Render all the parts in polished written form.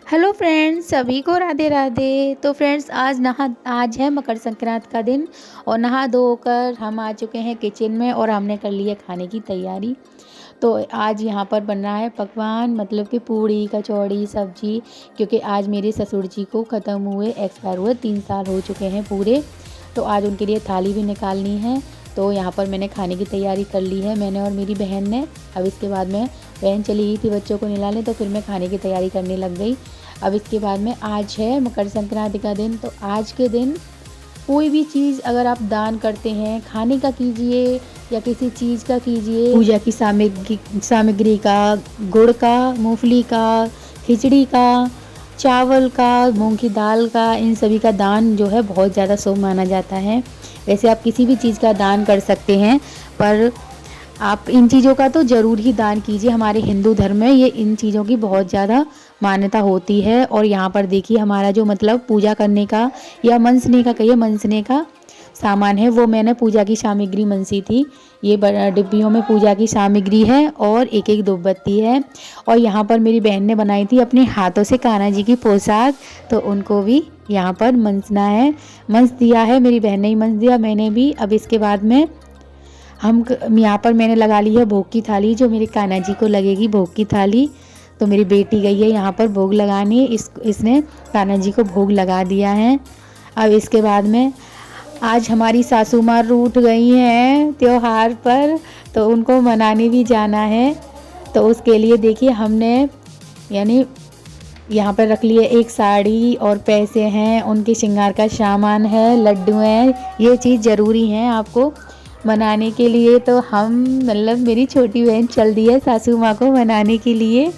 Hello friends, सभी को राधे राधे। तो फ्रेंड्स, आज है मकर संक्रांति का दिन और नहा धोकर हम आ चुके हैं किचन में और हमने कर ली है खाने की तैयारी। तो आज यहाँ पर बन रहा है पकवान, मतलब कि पूड़ी कचौड़ी सब्जी, क्योंकि आज मेरे ससुर जी को ख़त्म हुए, एक्सपायर हुए, 3 साल हो चुके हैं पूरे। तो आज उनके लिए थाली भी निकालनी है। तो यहाँ पर मैंने खाने की तैयारी कर ली है, मैंने और मेरी बहन ने। अब इसके बाद में बहन चली गई थी बच्चों को नहलाने, तो फिर मैं खाने की तैयारी करने लग गई। अब इसके बाद में आज है मकर संक्रांति का दिन। तो आज के दिन कोई भी चीज़ अगर आप दान करते हैं, खाने का कीजिए या किसी चीज़ का कीजिए, पूजा की सामग्री का, गुड़ का, मूंगफली का, खिचड़ी का, चावल का, मूंग की दाल का, इन सभी का दान जो है बहुत ज़्यादा शुभ माना जाता है। वैसे आप किसी भी चीज़ का दान कर सकते हैं, पर आप इन चीज़ों का तो ज़रूर ही दान कीजिए। हमारे हिंदू धर्म में ये इन चीज़ों की बहुत ज़्यादा मान्यता होती है। और यहाँ पर देखिए हमारा जो मतलब पूजा करने का या मनसने का कहिए, मनसने का सामान है, वो मैंने पूजा की सामग्री मनसी थी। ये डिब्बियों में पूजा की सामग्री है और एक एक धूपबत्ती है। और यहाँ पर मेरी बहन ने बनाई थी अपने हाथों से कान्हा जी की पोशाक, तो उनको भी यहाँ पर मनसना है। मंस दिया है, मेरी बहन ने ही मंस दिया, मैंने भी। अब इसके बाद में हम यहाँ पर मैंने लगा ली है भोग की थाली, जो मेरे कान्हा जी को लगेगी भोग की थाली। तो मेरी बेटी गई है यहाँ पर भोग लगाने, इसने कान्हा जी को भोग लगा दिया है। अब इसके बाद में आज हमारी सासू माँ रूठ गई हैं त्योहार पर, तो उनको मनाने भी जाना है। तो उसके लिए देखिए हमने यानी यहाँ पर रख लिए एक साड़ी और पैसे हैं, उनके श्रृंगार का सामान है, लड्डू हैं, ये चीज़ ज़रूरी है आपको मनाने के लिए। तो हम मतलब मेरी छोटी बहन चल दी है सासू माँ को मनाने के लिए।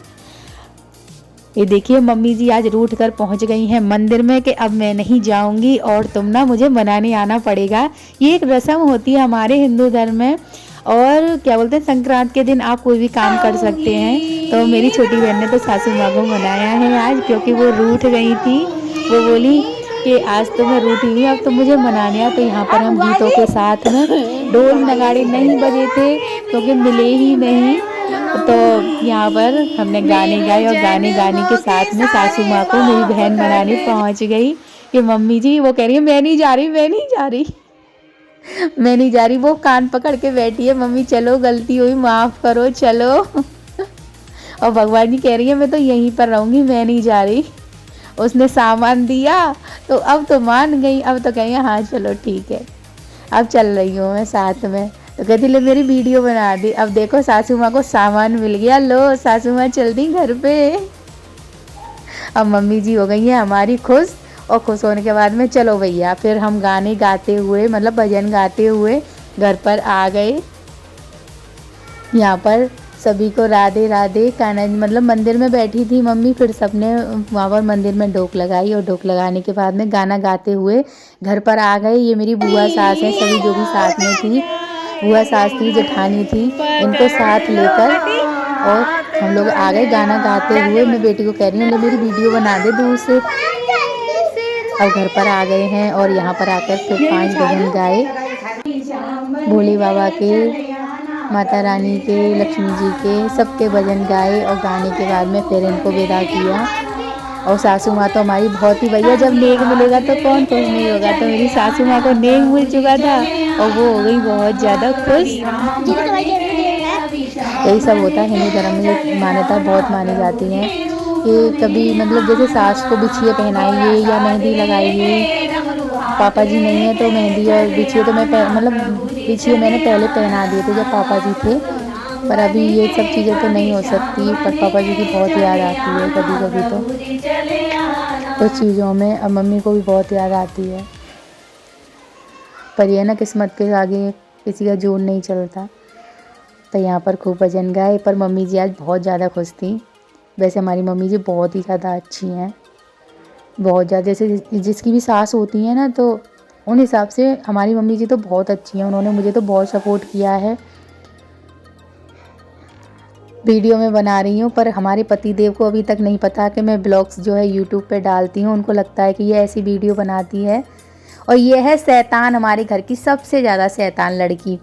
ये देखिए मम्मी जी आज रूठ कर पहुँच गई हैं मंदिर में कि अब मैं नहीं जाऊंगी और तुम ना मुझे मनाने आना पड़ेगा। ये एक रस्म होती है हमारे हिंदू धर्म में। और क्या बोलते हैं, संक्रांति के दिन आप कोई भी काम कर सकते हैं। तो मेरी छोटी बहन ने तो सासू माँ को मनाया है आज, क्योंकि वो रूठ गई थी। वो बोली कि आज तो मैं रूठी हुई, अब तो मुझे मनाने आ। तो यहाँ पर हम गीतों के साथ में, ढोल नगाड़े नहीं बजे थे क्योंकि मिले ही नहीं, तो यहाँ पर हमने गाने गाए और गाने गाने के साथ में सासू माँ को मेरी बहन मनाने पहुँच गई कि मम्मी जी, वो कह रही है मैं नहीं जा रही, मैं नहीं जा रही, मैं नहीं जा रही। वो कान पकड़ के बैठी है, मम्मी चलो गलती हुई माफ़ करो चलो। और भगवान जी कह रही है मैं तो यहीं पर रहूँगी, मैं नहीं जा रही। उसने सामान दिया तो अब तो मान गई, अब तो कहेंगे हाँ चलो ठीक है, अब चल रही हूँ मैं साथ में। तो कहती ले मेरी वीडियो बना दी। अब देखो सासू माँ को सामान मिल गया, लो सासू माँ चल दी घर पे। अब मम्मी जी हो गई हैं हमारी खुश, और खुश होने के बाद में चलो भैया, फिर हम गाने गाते हुए मतलब भजन गाते हुए घर पर आ गए। यहाँ पर सभी को राधे राधे कान्हा, मतलब मंदिर में बैठी थी मम्मी, फिर सबने वहाँ पर मंदिर में ढोक लगाई और ढोक लगाने के बाद में गाना गाते हुए घर पर आ गए। ये मेरी बुआ सास है, सभी जो भी साथ में थी, बुआ सास थी, जेठानी थी, इनको साथ लेकर और हम लोग आ गए गाना गाते हुए। मैं बेटी को कह रही हूँ ले मेरी वीडियो बना दे दूर से। अब घर पर आ गए हैं और यहाँ पर आकर फिर 5 भजन गाए, भोले बाबा के, माता रानी के, लक्ष्मी जी के, सबके भजन गाए। और गाने के बाद में फिर इनको विदा किया। और सासू माँ तो हमारी बहुत ही, भैया जब नेक मिलेगा तो कौन खुश नहीं होगा। तो मेरी सासू माँ को नेक मिल चुका था और वो हो गई बहुत ज़्यादा खुश। यही सब होता है हिंदू धर्म में, ये मान्यता बहुत मानी जाती है कि कभी मतलब जैसे सास को बिछिए पहनाइए या मेहंदी लगाइए। पापा जी नहीं है तो मेहंदी और बिछिए तो मैं मतलब बिछिए मैंने पहले पहना दिए थे जब पापा जी थे, पर अभी ये सब चीज़ें तो नहीं हो सकती। पर पापा जी की बहुत याद आती है कभी कभी तो कुछ चीज़ों में। अब मम्मी को भी बहुत याद आती है, पर यह ना किस्मत के आगे किसी का जोर नहीं चलता। तो यहाँ पर खूब भजन गाए, पर मम्मी जी आज बहुत ज़्यादा खुश थी। वैसे हमारी मम्मी जी बहुत ही ज़्यादा अच्छी हैं, बहुत ज़्यादा। जैसे जिसकी भी सास होती है ना, तो उन हिसाब से हमारी मम्मी जी तो बहुत अच्छी हैं। उन्होंने मुझे तो बहुत सपोर्ट किया है। वीडियो में बना रही हूँ, पर हमारे पति देव को अभी तक नहीं पता कि मैं ब्लॉग्स जो है यूट्यूब पे डालती हूँ। उनको लगता है कि ये ऐसी वीडियो बनाती है। और ये है शैतान, हमारे घर की सबसे ज़्यादा शैतान लड़की।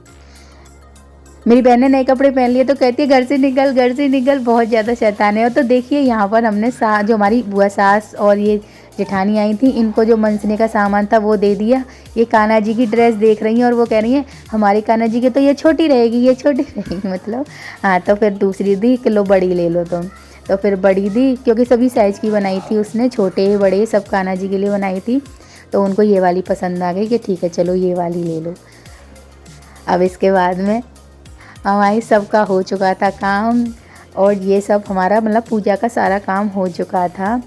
मेरी बहन ने नए कपड़े पहन लिए तो कहती है घर से निकल, घर से निकल, बहुत ज़्यादा शैतान है। और तो देखिए यहाँ पर हमने जो हमारी बुआ सास और ये जेठानी आई थी, इनको जो मनसने का सामान था वो दे दिया। ये कान्हा जी की ड्रेस देख रही हैं और वो कह रही हैं हमारी कान्हा जी की तो ये छोटी रहेगी, ये छोटी रहेगी मतलब। हाँ, तो फिर दूसरी दी कि लो बड़ी ले लो तुम। तो फिर बड़ी दी, क्योंकि सभी साइज़ की बनाई थी उसने, छोटे बड़े सब कान्हा जी के लिए बनाई थी। तो उनको ये वाली पसंद आ गई कि ठीक है चलो ये वाली ले लो। अब इसके बाद में हमारी सबका हो चुका था काम, और ये सब हमारा मतलब पूजा का सारा काम हो चुका था।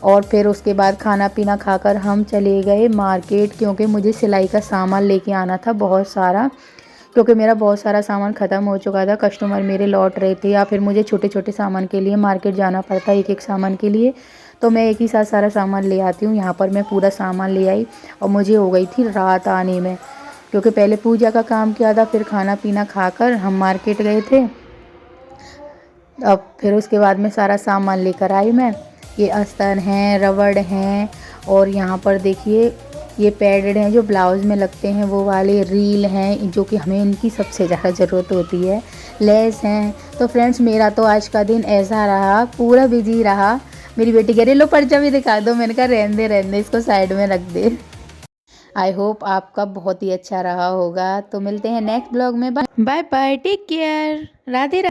और फिर उसके बाद खाना पीना खाकर हम चले गए मार्केट, क्योंकि मुझे सिलाई का सामान लेके आना था बहुत सारा, क्योंकि मेरा बहुत सारा सामान ख़त्म हो चुका था। कस्टमर मेरे लौट रहे थे, या फिर मुझे छोटे छोटे सामान के लिए मार्केट जाना पड़ता है, एक एक सामान के लिए। तो मैं एक ही साथ सारा सामान ले आती हूँ। यहाँ पर मैं पूरा सामान ले आई और मुझे हो गई थी रात आने में, क्योंकि पहले पूजा का काम किया था, फिर खाना पीना खाकर हम मार्केट गए थे। अब फिर उसके बाद में सारा सामान लेकर आई मैं। ये अस्तर हैं, रबड़ हैं, और यहाँ पर देखिए ये पैडेड हैं जो ब्लाउज़ में लगते हैं, वो वाले रील हैं जो कि हमें इनकी सबसे ज़्यादा ज़रूरत होती है, लेस हैं। तो फ्रेंड्स मेरा तो आज का दिन ऐसा रहा, पूरा बिजी रहा। मेरी बेटी कह रही लो पर्चा भी दिखा दो, मैंने कहा रहने दे इसको साइड में रख दे। आई होप आपका बहुत ही अच्छा रहा होगा। तो मिलते हैं नेक्स्ट ब्लॉग में। Bye bye, take care, Radhe Radhe.